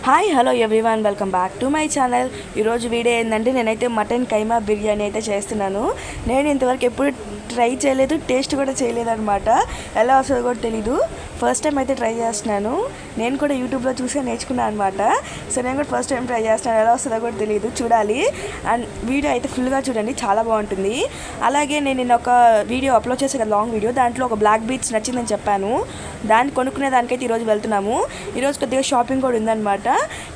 Hi hello everyone, welcome back to my channel. ఈరోజు video ఏంటంటే నేనైతే మటన్ కైమా బిర్యానీ అయితే చేస్తున్నాను. నేను ఇంతవరకు ఎప్పుడు ట్రై చేయలేదు, టేస్ట్ కూడా చేయలేదన్నమాట. ఎలా వస్తుందో కూడా తెలీదు. ఫస్ట్ టైం అయితే ట్రై చేస్తున్నాను. నేను కూడా యూట్యూబ్లో చూసి నేర్చుకున్నాను అనమాట. సో నేను కూడా ఫస్ట్ టైం ట్రై చేస్తున్నాను. ఎలా వస్తుందో కూడా తెలియదు, చూడాలి. అండ్ వీడియో అయితే ఫుల్గా చూడండి, చాలా బాగుంటుంది. అలాగే నేను ఒక వీడియో అప్లోడ్ చేసే కదా, లాంగ్ వీడియో, దాంట్లో ఒక బ్లాక్ బీచ్ నచ్చిందని చెప్పాను. దాన్ని కొనుక్కునే దానికైతే ఈరోజు వెళ్తున్నాము. ఈరోజు కొద్దిగా షాపింగ్ కూడా ఉందన్నమాట.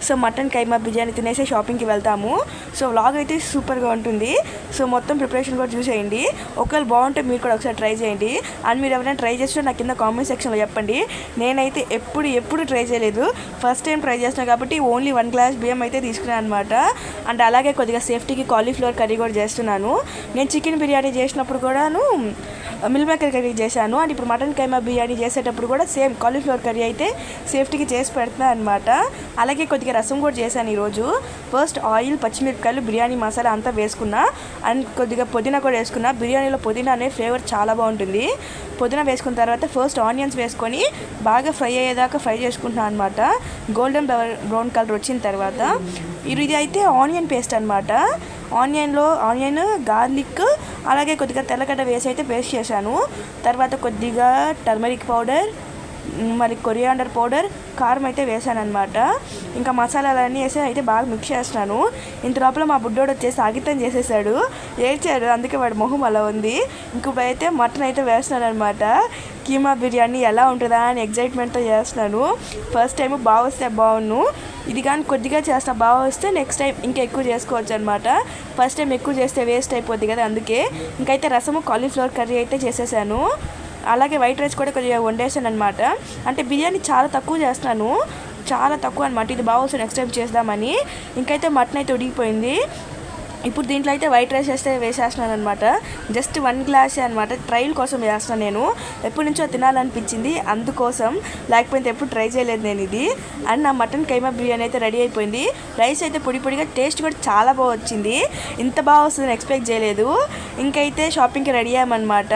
సో మటన్ కైమా బిర్యానీ తినేసే షాపింగ్కి వెళ్తాము. సో వ్లాగ్ అయితే సూపర్గా ఉంటుంది. సో మొత్తం ప్రిపరేషన్ కూడా చూసేయండి. ఒకవేళ బాగుంటే మీరు కూడా ఒకసారి ట్రై చేయండి. అండ్ మీరు ఎవరైనా ట్రై చేస్తే నాకు కింద కామెంట్ సెక్షన్లో చెప్పండి. నేనైతే ఎప్పుడు ట్రై చేయలేదు, ఫస్ట్ టైం ట్రై చేస్తున్నాను కాబట్టి ఓన్లీ 1 గ్లాస్ బియ్యం అయితే తీసుకున్నాను అనమాట. అండ్ అలాగే కొద్దిగా సేఫ్టీకి కాలీఫ్లవర్ కర్రీ కూడా చేస్తున్నాను. నేను చికెన్ బిర్యానీ చేసినప్పుడు కూడాను మిల్ మేకర్ కర్రీ చేశాను. అండ్ ఇప్పుడు మటన్ కైమా బిర్యానీ చేసేటప్పుడు కూడా సేమ్ కాలీఫ్లవర్ కర్రీ అయితే సేఫ్టీకి చేసి పెడుతున్నాను అనమాట. అలాగే కొద్దిగా రసం కూడా చేశాను ఈరోజు. ఫస్ట్ ఆయిల్, పచ్చిమిరపకాయలు, బిర్యానీ మసాలా అంతా వేసుకున్నా. అండ్ కొద్దిగా పుదీనా కూడా వేసుకున్నా. బిర్యానీలో పుదీనా అనే ఫ్లేవర్ చాలా బాగుంటుంది. పుదీనా వేసుకున్న తర్వాత ఫస్ట్ ఆనియన్స్ వేసుకొని బాగా ఫ్రై అయ్యేదాకా ఫ్రై చేసుకుంటున్నాను అనమాట. గోల్డెన్ బ్రౌన్ కలర్ వచ్చిన తర్వాత ఇది అయితే ఆనియన్ పేస్ట్ అనమాట. ఆనియన్, గార్లిక్, అలాగే కొద్దిగా తెల్లగడ్డ వేసి అయితే పేస్ట్ చేశాను. తర్వాత కొద్దిగా టర్మరిక్ పౌడర్, మరి కొరియాండర్ పౌడర్, కారం అయితే వేసాను అనమాట. ఇంకా మసాలాలన్నీ వేసి అయితే బాగా మిక్స్ చేస్తున్నాను. ఇంత లోపల మా బుడ్డోడు వచ్చేసి ఆగితం చేసేసాడు, ఏడ్చాడు. అందుకే వాడి మొహం అలా ఉంది. ఇంకొకైతే మటన్ అయితే వేస్తున్నాను అనమాట. కీమా బిర్యానీ ఎలా ఉంటుందా అని ఎగ్జైట్మెంట్తో చేస్తున్నాను. ఫస్ట్ టైం బాగా వస్తే బాగున్నాను. ఇది కానీ కొద్దిగా చేస్తా, బాగా వస్తే నెక్స్ట్ టైం ఇంకా ఎక్కువ చేసుకోవచ్చు అనమాట. ఫస్ట్ టైం ఎక్కువ చేస్తే వేస్ట్ అయిపోద్ది కదా, అందుకే. ఇంకైతే రసము, కాలీఫ్లవర్ కర్రీ అయితే చేసేసాను. అలాగే వైట్ రైస్ కూడా కొద్దిగా వండేసాను అనమాట. అంటే బిర్యానీ చాలా తక్కువ చేస్తున్నాను, చాలా తక్కువ అనమాట. ఇది బాగా వస్తే నెక్స్ట్ టైం చేద్దామని. ఇంకైతే మటన్ అయితే ఉడికిపోయింది. ఇప్పుడు దీంట్లో అయితే వైట్ రైస్ వేస్తే వేసేస్తున్నాను అనమాట. జస్ట్ 1 గ్లాసే అనమాట. ట్రయల్ కోసం వేస్తున్నాను. నేను ఎప్పటి నుంచో తినాలనిపించింది, అందుకోసం. లేకపోతే ఎప్పుడు ట్రై చేయలేదు నేను ఇది. అండ్ నా మటన్ కైమా బిర్యానీ అయితే రెడీ అయిపోయింది. రైస్ అయితే పొడిగా, టేస్ట్ కూడా చాలా బాగా వచ్చింది. ఇంత బాగా వస్తుందని ఎక్స్పెక్ట్ చేయలేదు. ఇంకైతే షాపింగ్కి రెడీ అయ్యామన్నమాట.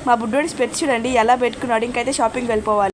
మా బుడ్డోడి స్పెట్స్ చూడండి ఎలా పెట్టుకున్నాడు. ఇంకైతే షాపింగ్కి వెళ్ళిపోవాలి.